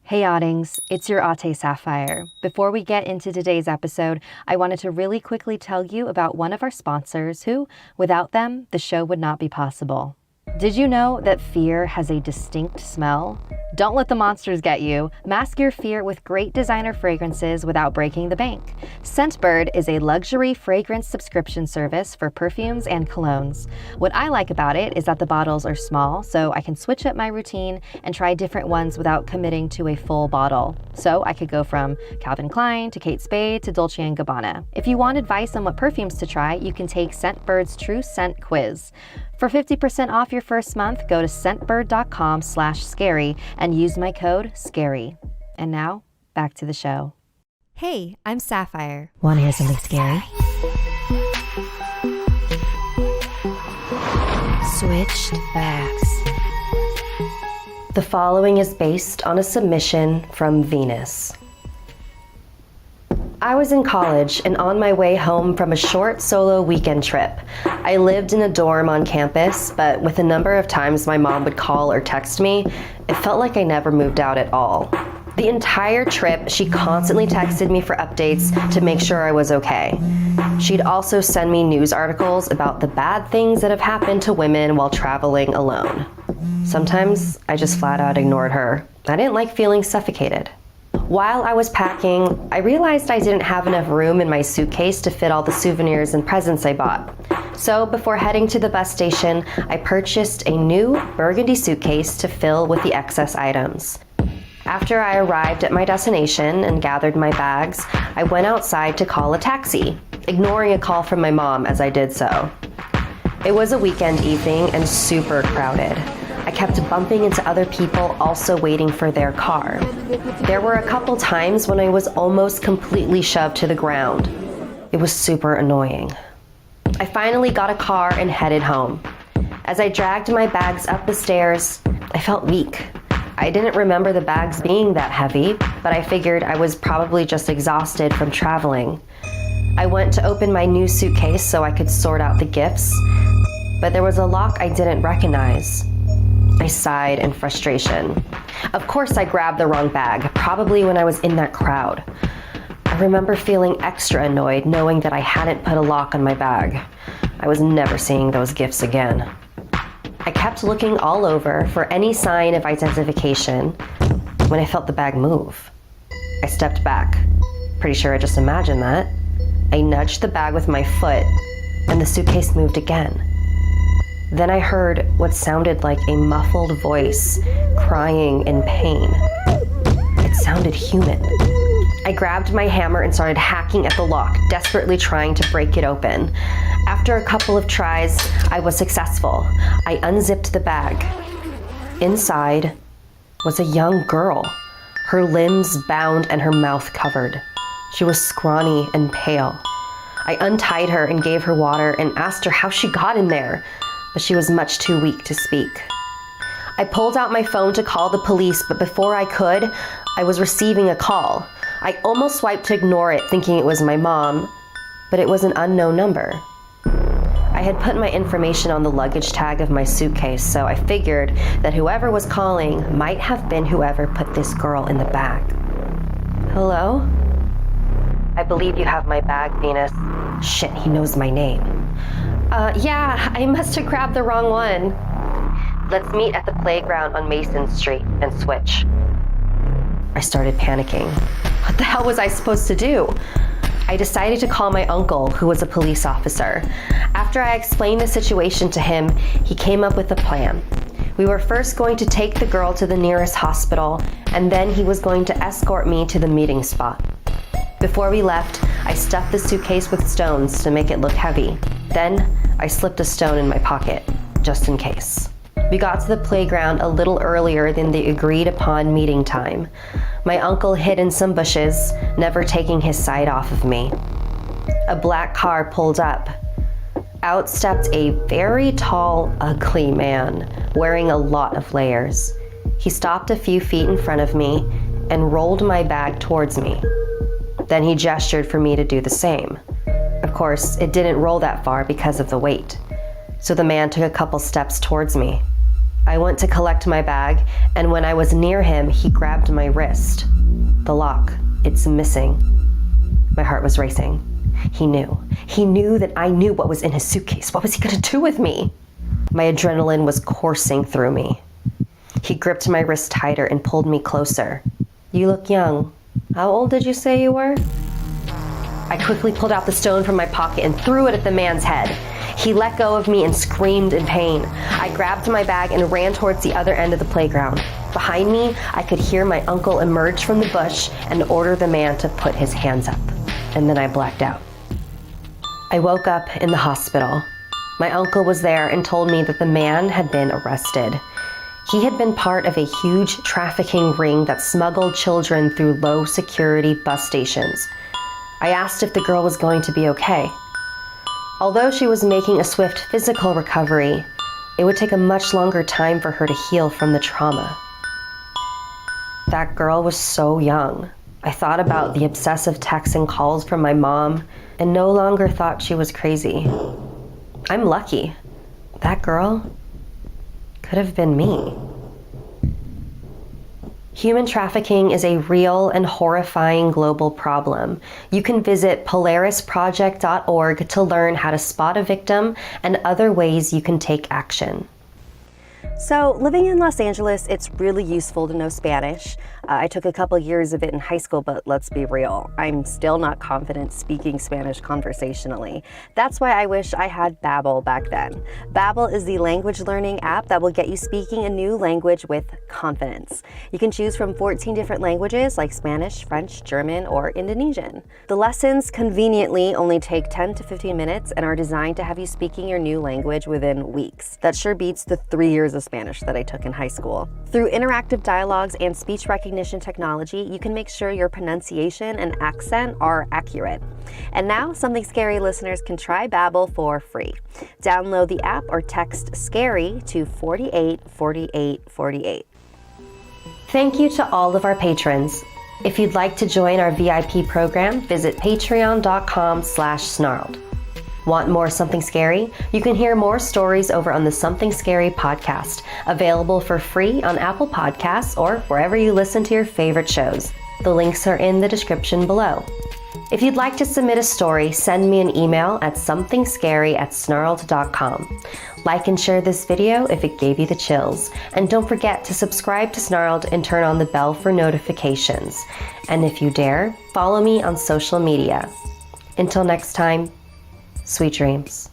Hey Oddings, it's your Ate Sapphire. Before we get into today's episode, I wanted to really quickly tell you about one of our sponsors who, without them, the show would not be possible. Did you know that fear has a distinct smell? Don't let the monsters get you. Mask your fear with great designer fragrances without breaking the bank. Scentbird is a luxury fragrance subscription service for perfumes and colognes. What I like about it is that the bottles are small, so I can switch up my routine and try different ones without committing to a full bottle. So I could go from Calvin Klein to Kate Spade to Dolce & Gabbana. If you want advice on what perfumes to try, you can take Scentbird's True Scent Quiz. For 50% off your first month, go to scentbird.com/scary and use my code SCARY. And now, back to the show. Hey, I'm Sapphire. Want to hear something scary? Switched bags. The following is based on a submission from Venus. I was in college and on my way home from a short solo weekend trip. I lived in a dorm on campus, but with the number of times my mom would call or text me, it felt like I never moved out at all. The entire trip, she constantly texted me for updates to make sure I was okay. She'd also send me news articles about the bad things that have happened to women while traveling alone. Sometimes I just flat out ignored her. I didn't like feeling suffocated. While I was packing, I realized I didn't have enough room in my suitcase to fit all the souvenirs and presents I bought. So before heading to the bus station, I purchased a new burgundy suitcase to fill with the excess items. After I arrived at my destination and gathered my bags, I went outside to call a taxi, ignoring a call from my mom as I did so. It was a weekend evening and super crowded. I kept bumping into other people also waiting for their car. There were a couple times when I was almost completely shoved to the ground. It was super annoying. I finally got a car and headed home. As I dragged my bags up the stairs, I felt weak. I didn't remember the bags being that heavy, but I figured I was probably just exhausted from traveling. I went to open my new suitcase so I could sort out the gifts, but there was a lock I didn't recognize. I sighed in frustration. Of course I grabbed the wrong bag, probably when I was in that crowd. I remember feeling extra annoyed knowing that I hadn't put a lock on my bag. I was never seeing those gifts again. I kept looking all over for any sign of identification when I felt the bag move. I stepped back. Pretty sure I just imagined that. I nudged the bag with my foot, and the suitcase moved again. Then I heard what sounded like a muffled voice crying in pain. It sounded human. I grabbed my hammer and started hacking at the lock, desperately trying to break it open. After a couple of tries, I was successful. I unzipped the bag. Inside was a young girl, her limbs bound and her mouth covered. She was scrawny and pale. I untied her and gave her water and asked her how she got in there, but she was much too weak to speak. I pulled out my phone to call the police, but before I could, I was receiving a call. I almost swiped to ignore it, thinking it was my mom, but it was an unknown number. I had put my information on the luggage tag of my suitcase, so I figured that whoever was calling might have been whoever put this girl in the bag. Hello? I believe you have my bag, Venus. Shit, he knows my name. Yeah, I must have grabbed the wrong one. Let's meet at the playground on Mason Street and switch. I started panicking. What the hell was I supposed to do? I decided to call my uncle, who was a police officer. After I explained the situation to him, he came up with a plan. We were first going to take the girl to the nearest hospital, and then he was going to escort me to the meeting spot. Before we left, I stuffed the suitcase with stones to make it look heavy. Then, I slipped a stone in my pocket, just in case. We got to the playground a little earlier than the agreed upon meeting time. My uncle hid in some bushes, never taking his sight off of me. A black car pulled up. Out stepped a very tall, ugly man, wearing a lot of layers. He stopped a few feet in front of me and rolled my bag towards me. Then he gestured for me to do the same. Of course, it didn't roll that far because of the weight. So the man took a couple steps towards me. I went to collect my bag, and when I was near him, he grabbed my wrist. The lock, it's missing. My heart was racing. He knew. He knew that I knew what was in his suitcase. What was he gonna do with me? My adrenaline was coursing through me. He gripped my wrist tighter and pulled me closer. You look young. How old did you say you were? I quickly pulled out the stone from my pocket and threw it at the man's head. He let go of me and screamed in pain. I grabbed my bag and ran towards the other end of the playground. Behind me, I could hear my uncle emerge from the bush and order the man to put his hands up. And then I blacked out. I woke up in the hospital. My uncle was there and told me that the man had been arrested. He had been part of a huge trafficking ring that smuggled children through low-security bus stations. I asked if the girl was going to be okay. Although she was making a swift physical recovery, it would take a much longer time for her to heal from the trauma. That girl was so young. I thought about the obsessive texts and calls from my mom and no longer thought she was crazy. I'm lucky. That girl could have been me. Human trafficking is a real and horrifying global problem. You can visit polarisproject.org to learn how to spot a victim and other ways you can take action. So living in Los Angeles, it's really useful to know Spanish. I took a couple years of it in high school, but let's be real, I'm still not confident speaking Spanish conversationally. That's why I wish I had Babbel back then. Babbel is the language learning app that will get you speaking a new language with confidence. You can choose from 14 different languages like Spanish, French, German, or Indonesian. The lessons conveniently only take 10 to 15 minutes and are designed to have you speaking your new language within weeks. That sure beats the 3 years of Spanish that I took in high school. Through interactive dialogues and speech recognition technology, you can make sure your pronunciation and accent are accurate. And now, Something Scary listeners can try Babbel for free. Download the app or text SCARY to 484848. Thank you to all of our patrons. If you'd like to join our VIP program, visit patreon.com/snarled. Want more Something Scary? You can hear more stories over on the Something Scary podcast, available for free on Apple Podcasts or wherever you listen to your favorite shows. The links are in the description below. If you'd like to submit a story, send me an email at somethingscary@snarled.com. Like and share this video if it gave you the chills. And don't forget to subscribe to Snarled and turn on the bell for notifications. And if you dare, follow me on social media. Until next time, sweet dreams.